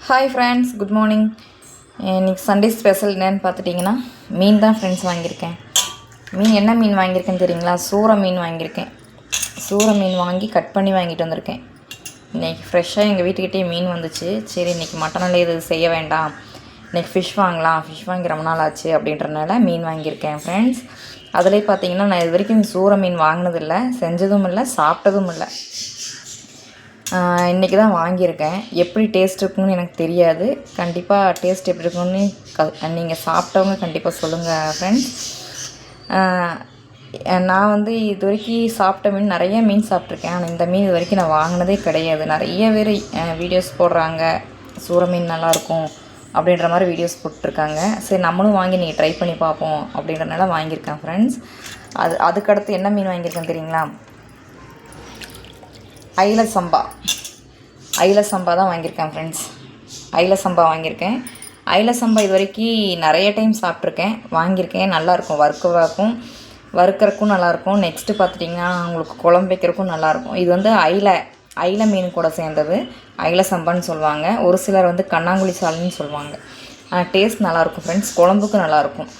Hi friends, good morning. இன்றைக்கி Sunday special என்னென்னு பார்த்துட்டிங்கன்னா மீன் தான் ஃப்ரெண்ட்ஸ் வாங்கியிருக்கேன். என்ன மீன் வாங்கியிருக்கேன்னு தெரியுங்களா? சூற மீன் வாங்கியிருக்கேன். சூற மீன் வாங்கி கட் பண்ணி வாங்கிட்டு வந்திருக்கேன். இன்றைக்கி ஃப்ரெஷ்ஷாக எங்கள் வீட்டுக்கிட்டே மீன் வந்துச்சு. சரி, இன்றைக்கி மட்டனில் இது செய்ய வேண்டாம், இன்றைக்கி ஃபிஷ் வாங்கலாம், ஃபிஷ் வாங்கி ரொம்ப நாள் ஆச்சு அப்படின்றனால மீன் வாங்கியிருக்கேன் ஃப்ரெண்ட்ஸ். அதிலே பார்த்தீங்கன்னா நான் இது வரைக்கும் சூற மீன் வாங்கினதில்லை, செஞ்சதும் இல்லை, சாப்பிட்டதும் இல்லை. இன்றைக்கி தான் வாங்கியிருக்கேன். எப்படி டேஸ்ட் இருக்குன்னு எனக்கு தெரியாது. கண்டிப்பாக டேஸ்ட் எப்படி இருக்குன்னு நீங்கள் சாப்பிட்டவங்க கண்டிப்பாக சொல்லுங்கள் ஃப்ரெண்ட்ஸ். நான் வந்து இது வரைக்கும் சாப்பிட்ட மீன் நிறைய மீன் சாப்பிட்ருக்கேன். ஆனால் இந்த மீன் இது வரைக்கும் நான் வாங்கினதே கிடையாது. நிறைய பேர் வீடியோஸ் போடுறாங்க, சூற மீன் நல்லாயிருக்கும் அப்படின்ற மாதிரி வீடியோஸ் போட்டிருக்காங்க. சரி, நம்மளும் வாங்கி நீங்கள் ட்ரை பண்ணி பார்ப்போம் அப்படின்றனால வாங்கியிருக்கேன் ஃப்ரெண்ட்ஸ். அதுக்கடுத்து என்ன மீன் வாங்கியிருக்கேன் தெரியுங்களா? ஐல சம்பா தான் வாங்கியிருக்கேன் ஃப்ரெண்ட்ஸ். ஐல சம்பா வாங்கியிருக்கேன். ஐல சம்பா இது வரைக்கும் நிறைய டைம் சாப்பிட்ருக்கேன், வாங்கியிருக்கேன். நல்லாயிருக்கும், வறுக்கிறக்கும் நல்லாயிருக்கும். நெக்ஸ்ட்டு பார்த்துட்டிங்கன்னா உங்களுக்கு குழம்பு வைக்கிறக்கும் நல்லாயிருக்கும். இது வந்து ஐல மீன் கூட சேர்ந்தது, ஐல சம்பான்னு சொல்லுவாங்க. ஒரு சிலர் வந்து கண்ணாங்குழி சால்னு சொல்லுவாங்க. டேஸ்ட் நல்லாயிருக்கும் ஃப்ரெண்ட்ஸ், குழம்புக்கு நல்லாயிருக்கும்.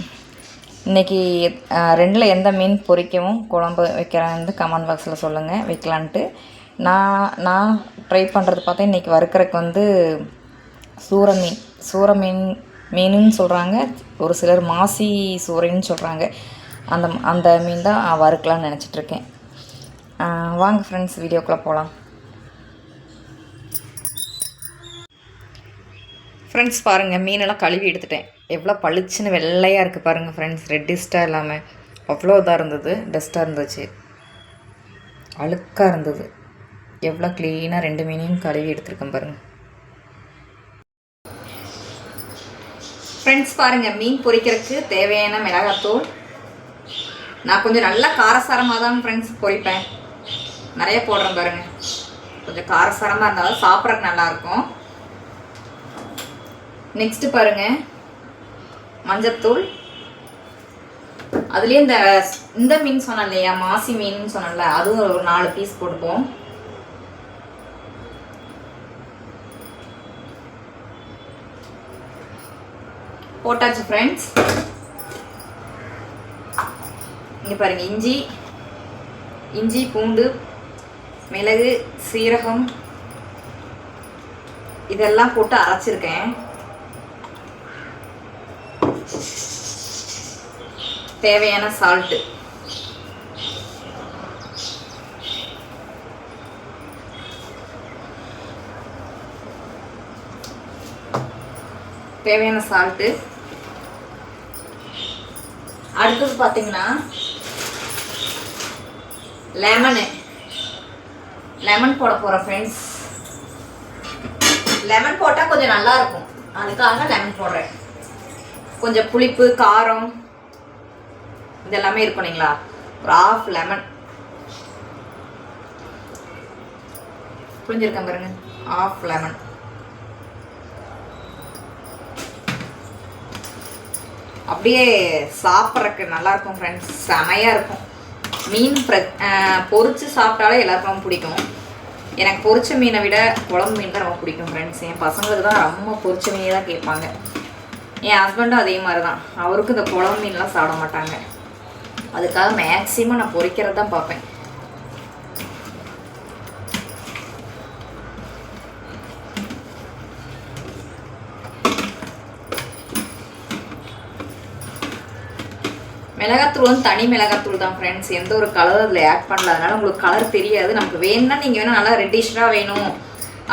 இன்றைக்கி ரெண்டில் எந்த மீன் பொரிக்கவும் குழம்பு வைக்கிறேன்னு கமெண்ட் பாக்ஸில் சொல்லுங்கள், வைக்கலான்ட்டு. நான் ட்ரை பண்ணுறது பார்த்தா இன்றைக்கி வறுக்கிறதுக்கு வந்து சூற மீனுன்னு சொல்கிறாங்க. ஒரு சிலர் மாசி சூறைன்னு சொல்கிறாங்க. அந்த மீன் தான் வறுக்கலான்னு நினச்சிட்ருக்கேன். வாங்க ஃப்ரெண்ட்ஸ், வீடியோக்குள்ளே போகலாம். ஃப்ரெண்ட்ஸ் பாருங்கள், மீனெல்லாம் கழுவி எடுத்துட்டேன். எவ்வளோ பளிச்சுன்னு வெள்ளையாக இருக்குது பாருங்கள் ஃப்ரெண்ட்ஸ். ரெட்டிஸ்ட்டாக இல்லாமல் அவ்வளோ இதாக இருந்தது, டஸ்ட்டாக இருந்துச்சு, அழுக்காக இருந்தது. எவ்வளோ க்ளீனாக 2 மீனையும் கழுவி எடுத்துருக்கேன் பாருங்கள் ஃப்ரெண்ட்ஸ். பாருங்கள், மீன் பொரிக்கிறதுக்கு தேவையான மிளகாத்தூள். நான் கொஞ்சம் நல்லா காரசாரமாக தான் ஃப்ரெண்ட்ஸ் பொரிப்பேன், நிறைய போடுறேன் பாருங்கள். கொஞ்சம் காரசாரமாக இருந்தாலும் சாப்பிட்றதுக்கு நல்லாயிருக்கும். நெக்ஸ்ட்டு பாருங்கள், மஞ்சத்தூள். அதுலேயே இந்த மீன் சொன்னேன் இல்லையா, மாசி மீன் சொன்னல, அதுவும் ஒரு 4 பீஸ் போட்டுப்போம். போட்டாச்சு ஃப்ரெண்ட்ஸ். இங்கே பாருங்கள், இஞ்சி, பூண்டு, மிளகு, சீரகம் இதெல்லாம் போட்டு அரைச்சிருக்கேன். தேவையான சால்ட்டு, அடுத்தது பார்த்தீங்கன்னா லெமன் போட போகிறேன் ஃப்ரெண்ட்ஸ். லெமன் போட்டால் கொஞ்சம் நல்லா இருக்கும், அதுக்காக லெமன் போடுறேன். கொஞ்சம் புளிப்பு, காரம் இதெல்லாமே இருக்கும் இல்லைங்களா. ஒரு 1/2 லெமன் புளிஞ்சிருக்கேன் பாருங்க, 1/2 லெமன். அப்படியே சாப்பிட்றதுக்கு நல்லாயிருக்கும் ஃப்ரெண்ட்ஸ், செமையாக இருக்கும். மீன் பொரிச்சு சாப்பிட்டாலே எல்லாருக்கும் பிடிக்கும். எனக்கு பொரிச்ச மீனை விட குழம்பு மீன் தான் ரொம்ப பிடிக்கும் ஃப்ரெண்ட்ஸ். என் பசங்களுக்கு தான் ரொம்ப பொரிச்ச மீனே தான் கேட்பாங்க. என் ஹஸ்பண்டும் அதே மாதிரி தான், அவருக்கும் இந்த குழம்பு மீன்லாம் சாப்பிட மாட்டாங்க. அதுக்காக மேக்ஸிமம் நான் பொரிக்கிறது தான் பார்ப்பேன். மிளகாத்தூள் வந்து தனி மிளகாத்தூள் தான் ஃப்ரெண்ட்ஸ், எந்த ஒரு கலர் அதில் ஆட் பண்ணல, அதனால உங்களுக்கு கலர் தெரியாது. நமக்கு வேணும்னா நீங்கள் வேணால் நல்லா ரெட்டிஷ்டாக வேணும்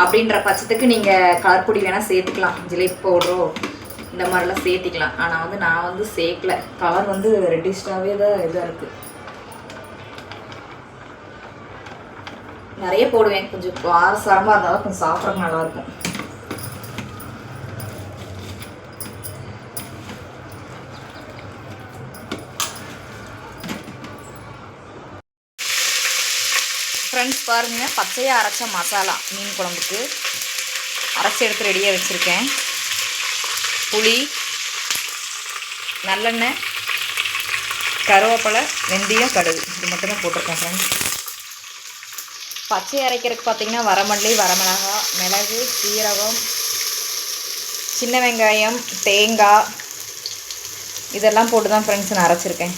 அப்படின்ற பட்சத்துக்கு நீங்கள் கலர் பொடி வேணால் சேர்த்துக்கலாம், ஜிலேபி பவுடரோ இந்த மாதிரிலாம் சேர்த்திக்கலாம். ஆனால் நான் வந்து சேர்க்கல, கலர் வந்து ரெட்டிஷ்டாகவே தான் இதாக இருக்குது. நிறைய போடுவேன், கொஞ்சம் காரசாரமாக இருந்தாலும் கொஞ்சம் சாப்பிட்றதுக்கு நல்லாயிருக்கும். ஃப்ரெண்ட்ஸ் பாருங்கள், பச்சையாக அரைச்ச மசாலா மீன் குழம்புக்கு அரைச்சி எடுத்து ரெடியாக வச்சுருக்கேன். புளி, நல்லெண்ணெய், கருவேப்பிலை, வெந்தயம், கடுகு இது மட்டும்தான் போட்டிருக்கேன் ஃப்ரெண்ட்ஸ். பச்சை அரைக்கிறதுக்கு பார்த்திங்கன்னா வரமல்லி, வரமிளகாய், மிளகு, சீரகம், சின்ன வெங்காயம், தேங்காய் இதெல்லாம் போட்டு தான் ஃப்ரெண்ட்ஸ் நான் அரைச்சிருக்கேன்.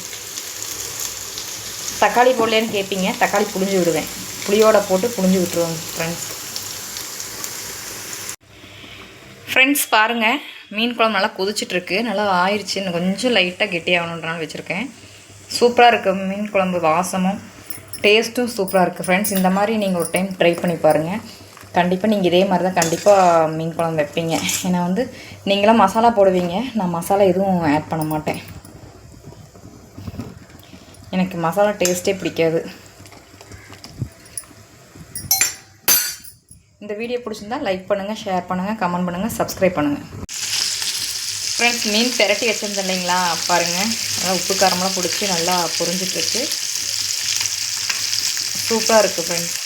தக்காளி போடலன்னு கேட்பீங்க, தக்காளி புளிஞ்சு விடுவேன். புளியோட போட்டு புளிஞ்சு விட்டுருவேன் ஃப்ரெண்ட்ஸ். பாருங்கள், மீன் குழம்பு நல்லா கொதிச்சிட்ருக்கு, நல்லா ஆயிடுச்சு. இன்னும் கொஞ்சம் லைட்டாக கெட்டியாகணுன்றாலும் வச்சுருக்கேன். சூப்பராக இருக்குது மீன் குழம்பு, வாசமும் டேஸ்ட்டும் சூப்பராக இருக்குது ஃப்ரெண்ட்ஸ். இந்த மாதிரி நீங்கள் ஒரு டைம் ட்ரை பண்ணி பாருங்கள். கண்டிப்பாக நீங்கள் இதே மாதிரி தான் கண்டிப்பாக மீன் குழம்பு வைப்பீங்க. ஏன்னா வந்து நீங்களாம் மசாலா போடுவீங்க, நான் மசாலா எதுவும் ஆட் பண்ண மாட்டேன். எனக்கு மசாலா டேஸ்ட்டே பிடிக்காது. இந்த வீடியோ பிடிச்சிருந்தா லைக் பண்ணுங்கள், ஷேர் பண்ணுங்கள், கமெண்ட் பண்ணுங்கள், சப்ஸ்கிரைப் பண்ணுங்கள் ஃப்ரெண்ட்ஸ். மீன் பெரட்டி வச்சுருந்தேன் இல்லைங்களா, பாருங்கள், நல்லா உப்பு காரமெல்லாம் பிடிச்சி நல்லா பொரிஞ்சிட்ருக்கு. சூப்பராக இருக்குது ஃப்ரெண்ட்ஸ்.